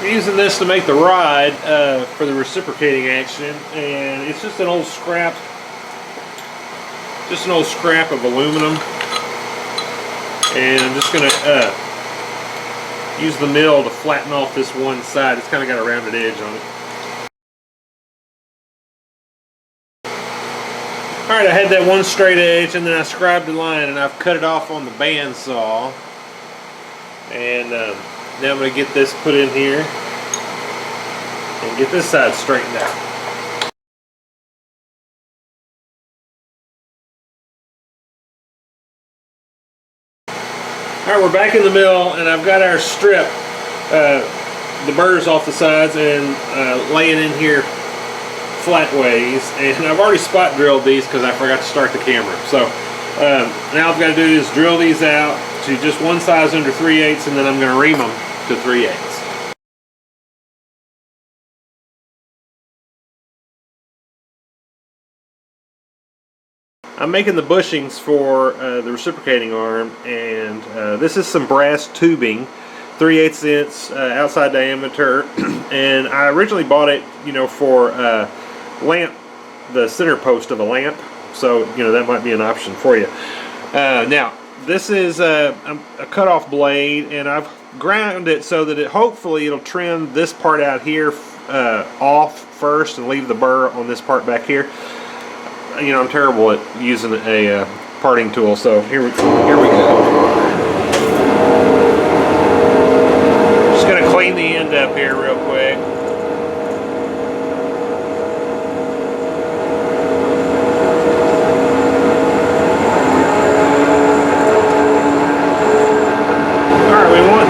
We're using this to make the rod for the reciprocating action, and it's just an old scrap of aluminum, and I'm just going to use the mill to flatten off this one side. It's kind of got a rounded edge on it. Alright, I had that one straight edge, and then I scribed the line, and I've cut it off on the bandsaw. And now I'm going to get this put in here and get this side straightened out. Alright, we're back in the mill, and I've got our strip, the burrs off the sides, and laying in here flat ways, and I've already spot drilled these because I forgot to start the camera. So now I've got to do is drill these out to just one size under 3/8, and then I'm going to ream them to 3/8. I'm making the bushings for the reciprocating arm, and this is some brass tubing, 3/8 inch outside diameter, and I originally bought it, you know, for lamp, the center post of a lamp, so you know that might be an option for you. Now this is a cut-off blade, and I've ground it so that hopefully it'll trim this part out here off first and leave the burr on this part back here. You know, I'm terrible at using a parting tool, so here we go. Just gonna clean the end up here real quick.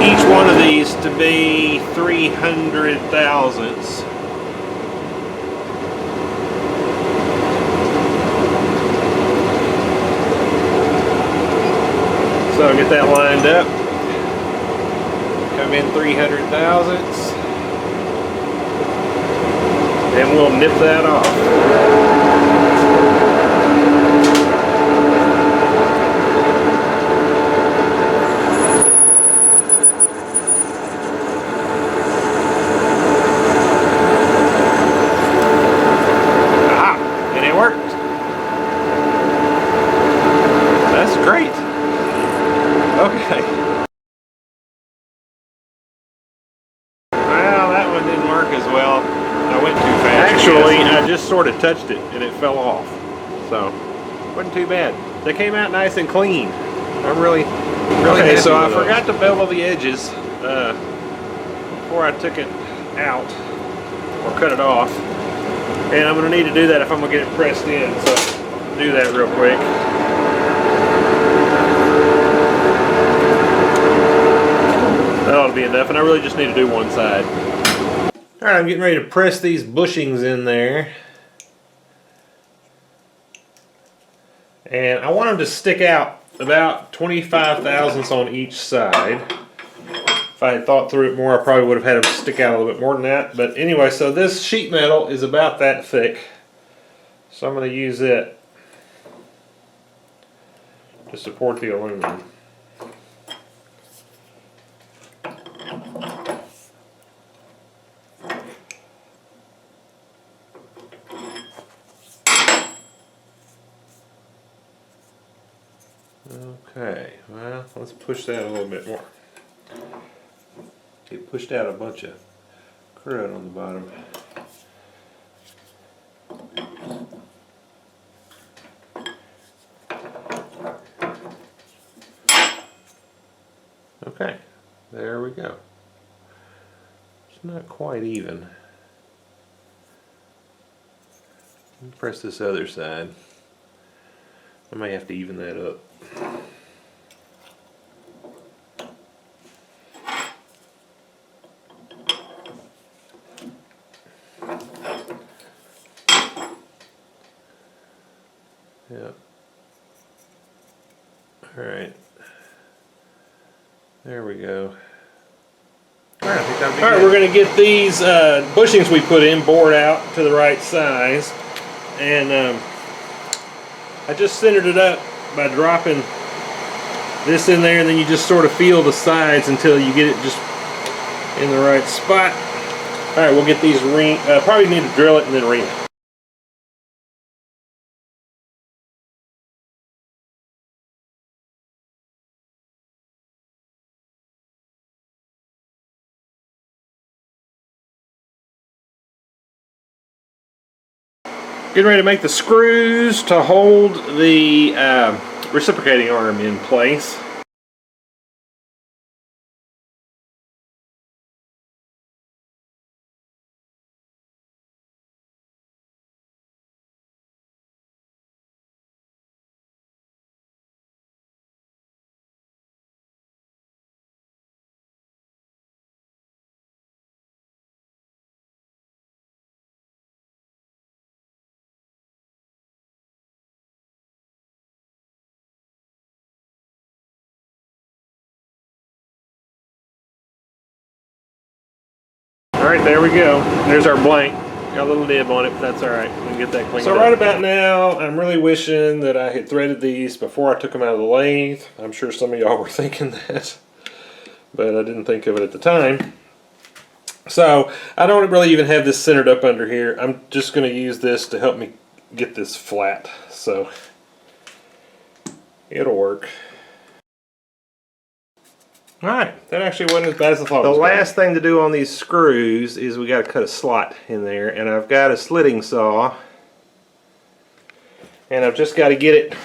Each one of these to be 300 thousandths. So get that lined up. Come in 300 thousandths. And we'll nip that off. Okay. Well, that one didn't work as well. I went too fast. Actually, I just sort of touched it and it fell off. So, wasn't too bad. They came out nice and clean. I'm really okay, so I forgot to bevel the edges before I took it out or cut it off. And I'm going to need to do that if I'm going to get it pressed in. So, do that real quick. That ought to be enough, and I really just need to do one side. Alright, I'm getting ready to press these bushings in there. And I want them to stick out about 25 thousandths on each side. If I had thought through it more, I probably would have had them stick out a little bit more than that. But anyway, so this sheet metal is about that thick. So I'm going to use it to support the aluminum. Okay, well, let's push that a little bit more. It pushed out a bunch of crud on the bottom. Okay, there we go. It's not quite even. Press this other side. I may have to even that up. Yeah. Alright. There we go. Alright, we're going to get these bushings we put in bored out to the right size. And I just centered it up by dropping this in there, and then you just sort of feel the sides until you get it just in the right spot. Alright, we'll get these probably need to drill it and then ring it. Getting ready to make the screws to hold the reciprocating arm in place. Alright, there we go. There's our blank. Got a little nib on it, but that's alright. We can get that cleaned up. So right about now, I'm really wishing that I had threaded these before I took them out of the lathe. I'm sure some of y'all were thinking that, but I didn't think of it at the time. So, I don't really even have this centered up under here. I'm just going to use this to help me get this flat. So, it'll work. Alright, that actually wasn't as bad as I thought it was. The last thing to do on these screws is we got to cut a slot in there, and I've got a slitting saw, and I've just got to get it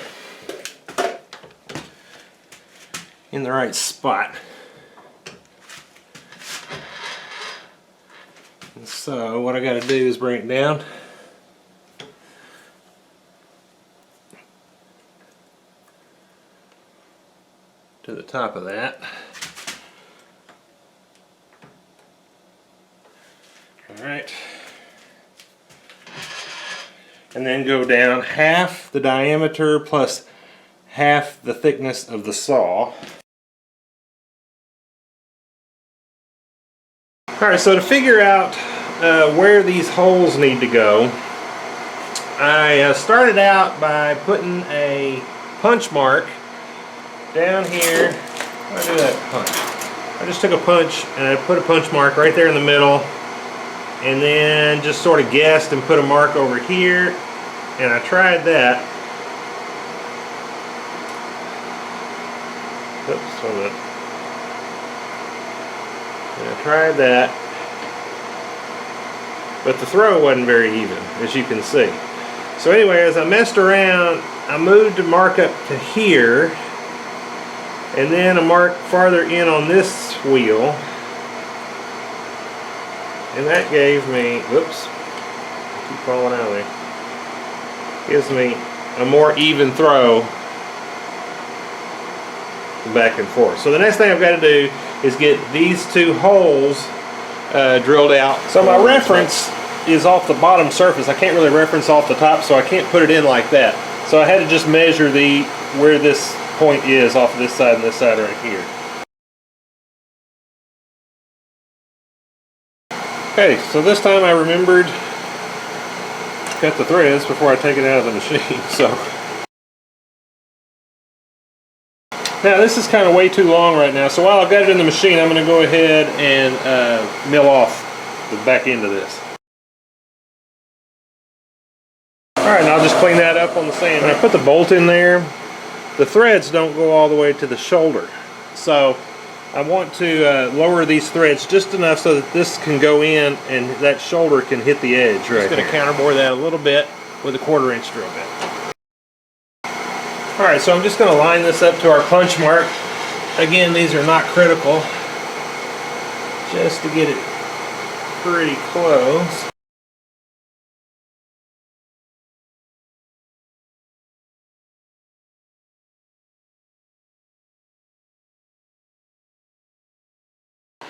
in the right spot. And so what I got to do is bring it down to the top of that. Alright, and then go down half the diameter plus half the thickness of the saw. Alright, so to figure out where these holes need to go, I started out by putting a punch mark down here. How do I do that punch? I just took a punch and I put a punch mark right there in the middle, and then just sort of guessed and put a mark over here, and I tried that. Oops, hold on. And I tried that, but the throw wasn't very even, as you can see. So anyway, as I messed around, I moved the mark up to here, and then a mark farther in on this wheel. And that gave me, whoops, keep falling out of there, gives me a more even throw back and forth. So the next thing I've got to do is get these two holes drilled out. So my reference is off the bottom surface. I can't really reference off the top, so I can't put it in like that. So I had to just measure where this point is off of this side and this side right here. Okay, so this time I remembered to cut the threads before I take it out of the machine. So now this is kind of way too long right now, so while I've got it in the machine, I'm going to go ahead and mill off the back end of this. Alright, and I'll just clean that up on the sand. When I put the bolt in there, the threads don't go all the way to the shoulder. So I want to lower these threads just enough so that this can go in and that shoulder can hit the edge right here. Just going to counterbore that a little bit with a 1/4 inch drill bit. Alright, so I'm just going to line this up to our punch mark. Again, these are not critical, just to get it pretty close.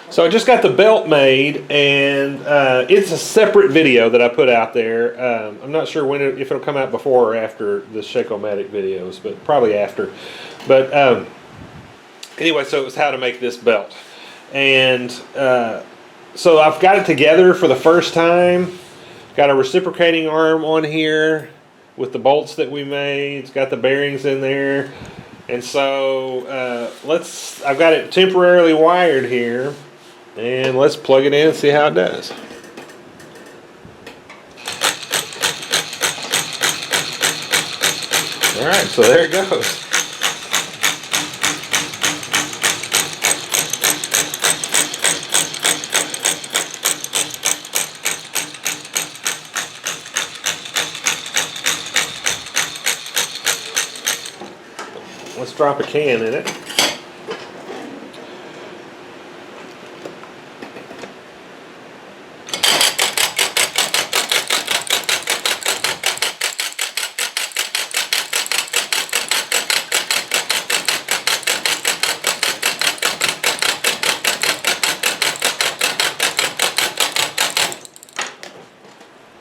So I just got the belt made, and it's a separate video that I put out there. I'm not sure if it'll come out before or after the Shake-o-Matic videos, but probably after. But anyway, so it was how to make this belt. And so I've got it together for the first time. Got a reciprocating arm on here with the bolts that we made. It's got the bearings in there. And so I've got it temporarily wired here. And let's plug it in and see how it does. Alright, so there it goes. Let's drop a can in it.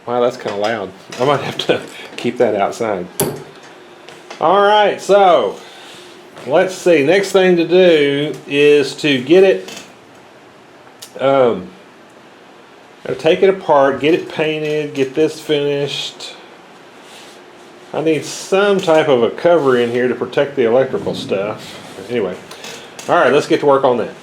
Wow, that's kind of loud. I might have to keep that outside. Alright, so let's see. Next thing to do is to get it, take it apart, get it painted, get this finished. I need some type of a cover in here to protect the electrical stuff. Anyway, alright, let's get to work on that.